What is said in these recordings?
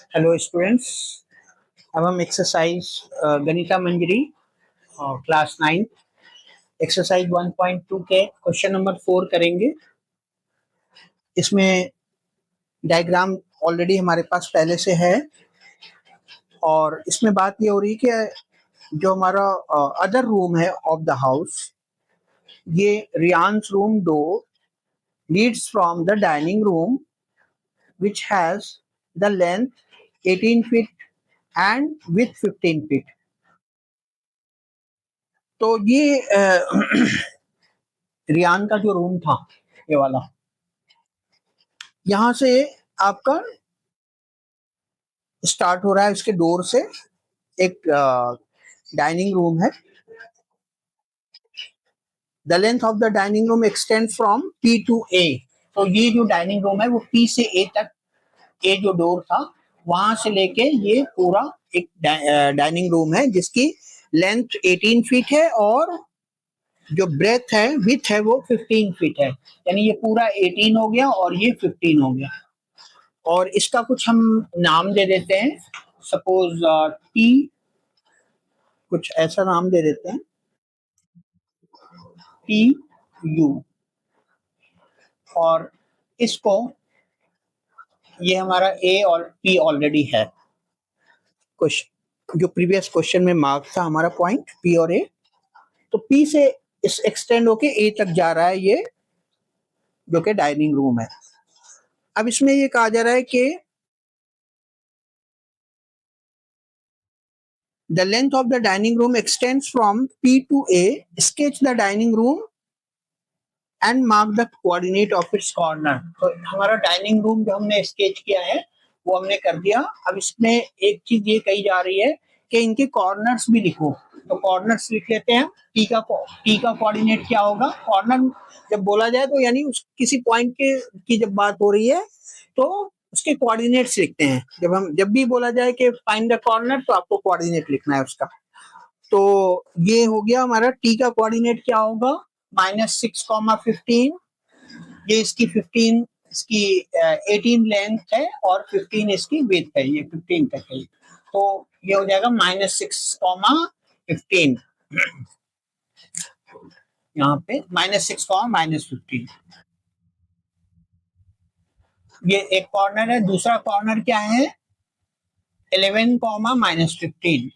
Hello students. अब हम exercise गणिता मंजरी class 9 exercise 1.2 के क्वेश्चन नंबर 4 करेंगे। इसमें डायग्राम ऑलरेडी हमारे पास पहले से है और इसमें बात ये हो रही है कि जो हमारा अदर रूम है ऑफ द हाउस, ये Riyan's room door leads from the dining room which has the length 18 feet and width 15 feet। तो ये रियान का जो रूम था, ये वाला, यहां से आपका स्टार्ट हो रहा है, इसके डोर से एक डाइनिंग रूम है। The length of the dining room extend from P to A. तो ये जो डाइनिंग रूम है वो पी से ए तक, ए जो डोर था वहां से लेके ये पूरा एक डाइनिंग रूम है जिसकी लेंथ 18 फीट है और जो ब्रेथ है, विथ है, वो 15 फीट है। यानी ये पूरा 18 हो गया और ये 15 हो गया। और इसका कुछ हम नाम दे देते हैं। सपोज टी, कुछ ऐसा नाम दे देते हैं, टी यू। और इसको, ये हमारा ए और पी ऑलरेडी है। क्वेश्चन जो प्रीवियस क्वेश्चन में मार्क था हमारा पॉइंट पी और ए, तो पी से इस एक्सटेंड होके ए तक जा रहा है ये, जो कि डाइनिंग रूम है। अब इसमें ये कहा जा रहा है कि the length of the dining room extends from P to A, sketch the dining room and mark the coordinate of its corner। तो हमारा डाइनिंग रूम जो हमने स्केच किया है वो हमने कर दिया। अब इसमें एक चीज ये कही जा रही है कि इनके कॉर्नर्स भी लिखो। तो कॉर्नर्स लिख लेते हैं। टी का कोऑर्डिनेट क्या होगा? कॉर्नर जब बोला जाए तो यानी उस किसी पॉइंट के की जब बात हो रही है तो उसके कोऑर्डिनेट्स लिखते हैं। जब भी बोला जाए कि फाइंड द कॉर्नर, तो आपको कोऑर्डिनेट लिखना है उसका। तो ये हो गया हमारा। टी का कोऑर्डिनेट क्या होगा? -6,15। ये इसकी 15, इसकी 18 लेंथ है और 15 इसकी विड्थ है, ये 15 तक है। तो ये हो जाएगा -6,15। यहाँ पे -6,-15। ये एक कॉर्नर है। दूसरा कॉर्नर क्या है? 11,-15।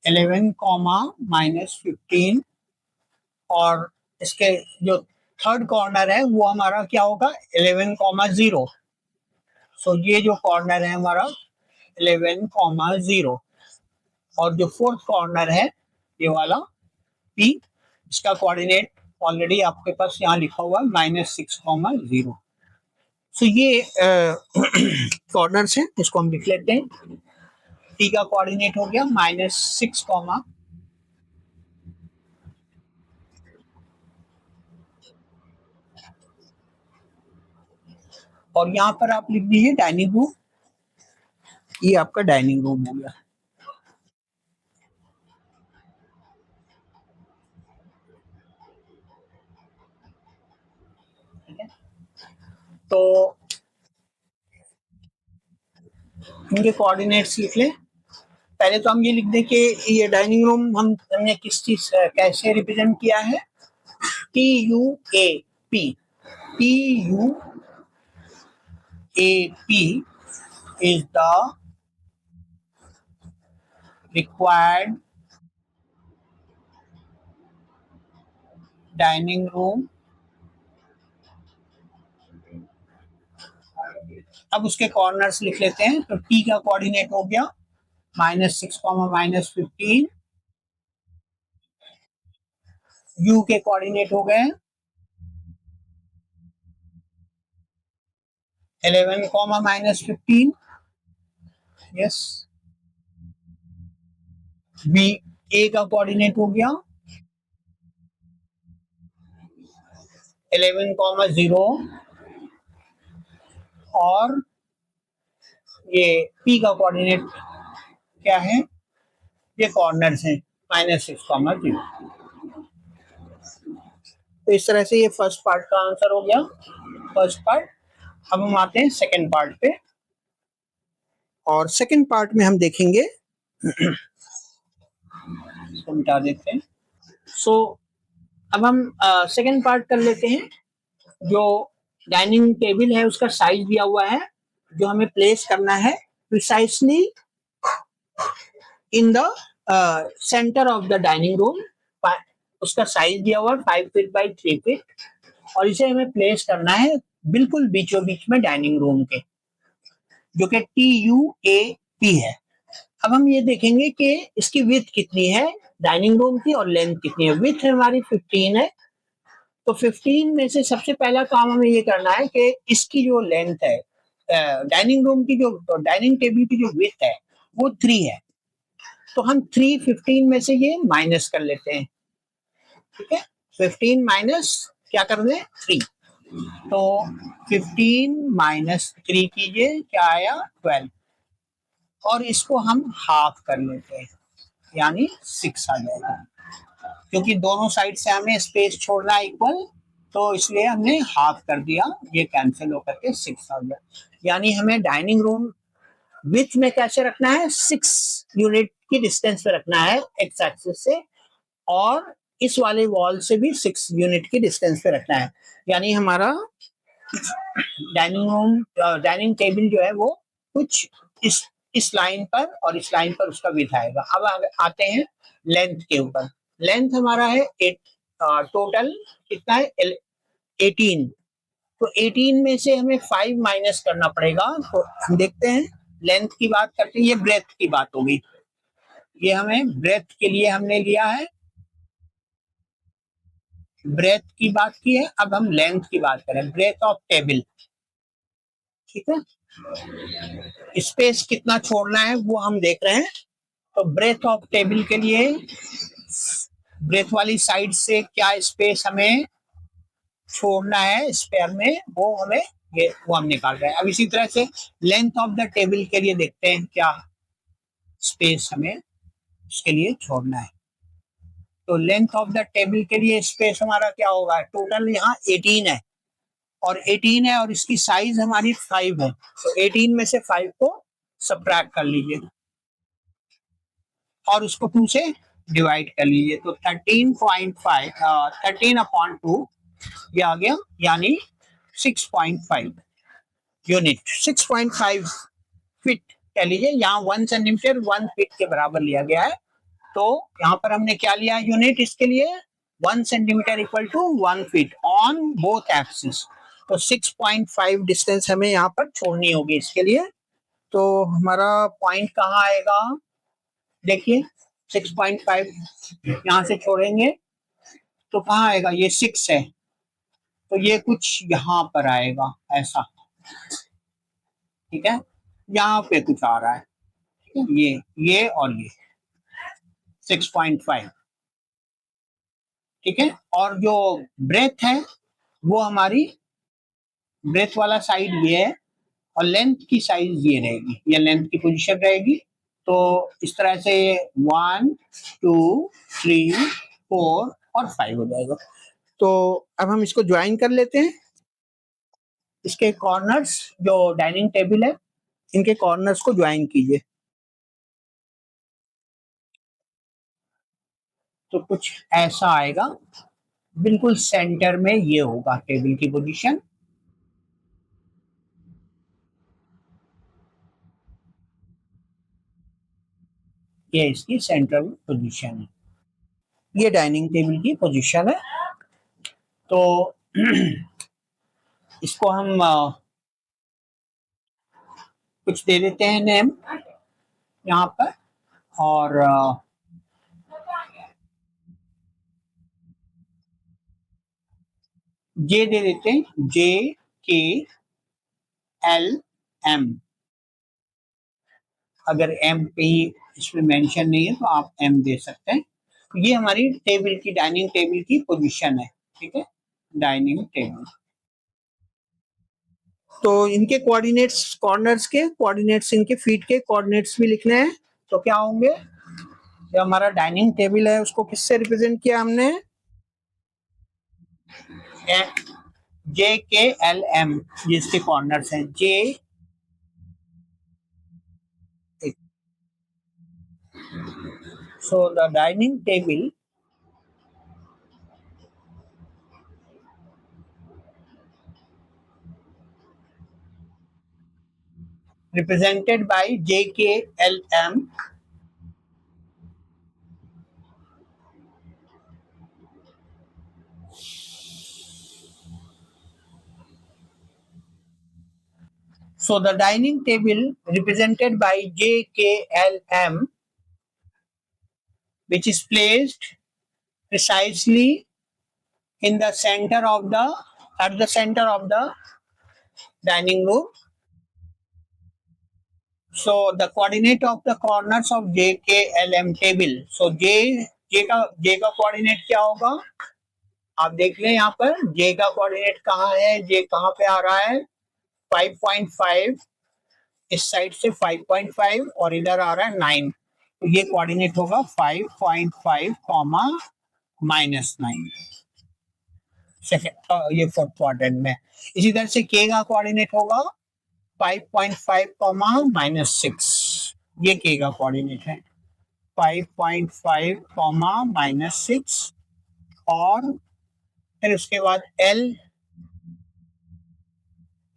11,-15। और इसके जो थर्ड कॉर्नर है वो हमारा क्या होगा? 11,0। सो ये जो कॉर्नर है हमारा 11,0। और जो फोर्थ कॉर्नर है ये वाला पी, इसका कोऑर्डिनेट ऑलरेडी आपके पास यहाँ लिखा हुआ है -6,0। सो ये कॉर्नर्स हैं, इसको हम लिख लेते हैं। टी का कोऑर्डिनेट हो गया -6, और यहाँ पर आप लिख दीजिए डाइनिंग रूम। ये आपका डाइनिंग रूम हो गया। तो इनके कोऑर्डिनेट्स लिख लें। पहले तो हम ये लिख दें कि ये डाइनिंग रूम हमने किस चीज कैसे रिप्रेजेंट किया है? T U A P. T U A P is the required dining room। अब उसके कॉर्नर्स लिख लेते हैं। तो टी का कोऑर्डिनेट हो गया -6, -15। यू के कोऑर्डिनेट हो गए 11, -15। यस। बी, ए का कोऑर्डिनेट हो गया 11, 0। और ये पी का कोऑर्डिनेट क्या है? ये कॉर्नर्स हैं -6, 0। तो इस तरह से ये फर्स्ट पार्ट का आंसर हो गया, फर्स्ट पार्ट। अब हम आते हैं सेकंड पार्ट पे, और सेकंड पार्ट में हम देखेंगे इसको मिटा देते हैं। सो अब हम सेकंड पार्ट कर लेते हैं। जो डाइनिंग टेबल है उसका साइज दिया हुआ है, जो हमें प्लेस करना है precisely in the centre of the dining room. उसका साइज दिया हुआ है 5 फीट बाई 3 फीट, और इसे हमें प्लेस करना है बिल्कुल बीचों बीच में डाइनिंग रूम के, जो कि TUAP है। अब हम ये देखेंगे कि इसकी विड्थ कितनी है डाइनिंग रूम की और लेंथ कितनी है। विड्थ हमारी 15 है, तो 15 में से सबसे पहला काम हमें ये करना है कि इसकी जो लेंथ है, डाइनिंग रूम की जो डाइनिंग टेबल की जो विड्थ है वो 3 है, तो हम 3 15 में से ये माइनस कर लेते हैं। ठीक है, 15 माइनस क्या कर दें 3, तो 15 माइनस 3 कीजिए, क्या आया 12, और इसको हम हाफ कर लेते हैं, यानी 6 आ जाएगा। क्योंकि दोनों साइड से हमें स्पेस छोड़ना है इक्वल, तो इसलिए हमने हाफ कर दिया, ये कैंसिल होकर के 6 आ गया। यानी हमें डाइनिंग रूम विथ में कैसे रखना है, 6 यूनिट की डिस्टेंस पे रखना है एक्स एक्सिस से, और इस वाले वॉल से भी 6 यूनिट की डिस्टेंस पे रखना है। यानी हमारा डाइनिंग टेबल जो है वो कुछ इस लाइन पर और इस लाइन पर उसका विड्थ आएगा। अब आते हैं लेंथ के ऊपर। लेंथ हमारा है टोटल कितना है 18, तो 18 में से हमें 5 माइनस करना पड़ेगा। तो हम देखते हैं, लेंथ की बात करते हैं, ये ब्रेथ की बात होगी, ये हमें ब्रेथ के लिए हमने लिया है, ब्रेथ की बात की है। अब हम लेंथ की बात करें, ब्रेथ ऑफ टेबल। ठीक है, स्पेस कितना छोड़ना है वो हम देख रहे हैं। तो ब्रेथ ऑफ टेबल के लिए ब्रेथ वाली साइड से क्या स्पेस हमें छोड़ना है स्पेयर में, वो हमें वो हम निकाल रहे हैं। अब इसी तरह से लेंथ ऑफ द टेबल के लिए देखते हैं क्या स्पेस हमें उसके लिए छोड़ना है। तो लेंथ ऑफ द टेबल के लिए स्पेस हमारा क्या होगा, टोटल यहाँ 18 है, और 18 है और इसकी साइज हमारी 5 है, तो 18 में से 5 को सब्ट्रैक्ट कर लीजिए और उसको 2 से डिवाइड कर लीजिए, तो 13.5 ये आ गया, यानी 6.5 यूनिट, 6.5 फीट कह लीजिए। यहाँ 1 सेंटीमीटर 1 फीट के बराबर लिया गया है, तो यहाँ पर हमने क्या लिया यूनिट इसके लिए, 1 centimetre equal to 1 feet on both axis. तो 6.5 डिस्टेंस हमें यहाँ पर छोड़नी होगी इसके लिए। तो हमारा पॉइंट कहाँ आएगा, देखिए 6.5 यहाँ से छोड़ेंगे तो कहाँ आएगा, ये 6 है, तो ये कुछ यहाँ पर आएगा ऐसा। ठीक है, यहाँ पे कुछ आ रहा है, ये और ये 6.5। ठीक है, और जो ब्रेथ है वो हमारी ब्रेथ वाला साइड ये है, और लेंथ की साइज ये रहेगी, ये लेंथ की पोजीशन रहेगी। तो इस तरह से 1 2 3 4 और 5 हो जाएगा। तो अब हम इसको ज्वाइन कर लेते हैं। इसके कॉर्नर्स जो डाइनिंग टेबल है इनके कॉर्नर्स को ज्वाइन कीजिए, तो कुछ ऐसा आएगा, बिल्कुल सेंटर में ये होगा टेबल की पोजीशन। ये इसकी सेंट्रल पोजीशन है, ये डाइनिंग टेबल की पोजीशन है। तो इसको हम कुछ दे देते हैं नेम यहाँ पर, और जे दे देते हैं, JKLM। अगर M कहीं इसमें मेंशन नहीं है तो आप M दे सकते हैं। ये हमारी टेबल की डाइनिंग टेबल की पोजीशन है। ठीक है, डाइनिंग टेबल। तो इनके कोऑर्डिनेट्स, कॉर्नर्स के कोऑर्डिनेट्स, इनके फीट के कोऑर्डिनेट्स भी लिखने हैं। तो क्या होंगे, जो हमारा डाइनिंग टेबल है उसको किससे रिप्रेजेंट किया हमने, जे के एल एम जिसके कॉर्नर्स हैं जे, so the dining table represented by JKLM so the dining table represented by JKLM, which is placed precisely in the center of the at the center of the dining room. So the coordinate of the corners of JKLM table. So J का coordinate क्या होगा, आप देख लें यहाँ पर J का coordinate कहाँ है, J कहाँ पे आ रहा है 5.5, इस साइड से 5.5 और इधर आ रहा है 9, तो ये कोऑर्डिनेट होगा 5.5 कॉमा -9 सेकेंड, ये फोर्थ क्वाड्रेंट में। इसी तरह से K का कोऑर्डिनेट होगा 5.5 कॉमा -6, ये K का कोऑर्डिनेट है 5.5 कॉमा -6, और फिर उसके बाद L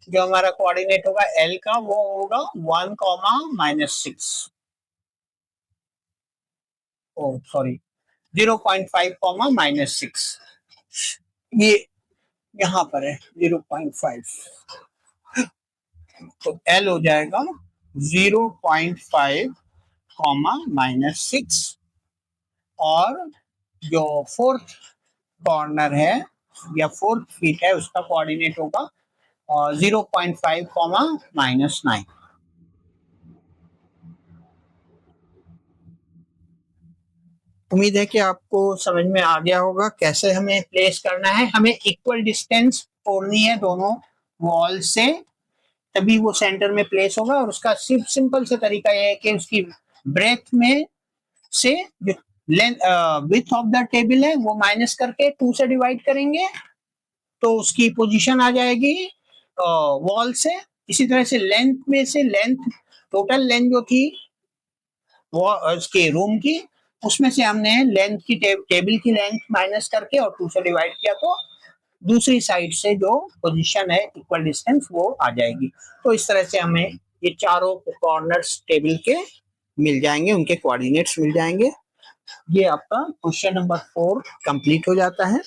जो हमारा कोऑर्डिनेट होगा L का वो होगा 1 कॉमा -6, ओ सॉरी 0.5 कॉमा -6, ये यहाँ पर है 0.5, तो L हो जाएगा 0.5 कॉमा -6, और जो फोर्थ कॉर्नर है या फोर्थ फीट है उसका कोऑर्डिनेट होगा 0.5 कॉमा -9। उम्मीद है कि आपको समझ में आ गया होगा कैसे हमें प्लेस करना है। हमें इक्वल डिस्टेंस छोड़नी है दोनों वॉल से, तभी वो सेंटर में प्लेस होगा, और उसका सिर्फ सिंपल सा तरीका यह है कि उसकी ब्रेथ में से जो विड्थ ऑफ द टेबल है वो माइनस करके 2 से डिवाइड करेंगे तो उसकी पोजीशन आ जाएगी वॉल से। इसी तरह से लेंथ में से टोटल लेंथ जो थी वो उसके रूम की, उसमें से हमने लेंथ की टेबल की लेंथ माइनस करके और 2 से डिवाइड किया तो दूसरी साइड से जो पोजीशन है इक्वल डिस्टेंस वो आ जाएगी। तो इस तरह से हमें ये चारों कॉर्नर्स टेबल के मिल जाएंगे, उनके कोऑर्डिनेट्स मिल जाएंगे। ये आपका क्वेश्चन नंबर 4 कंप्लीट हो जाता है।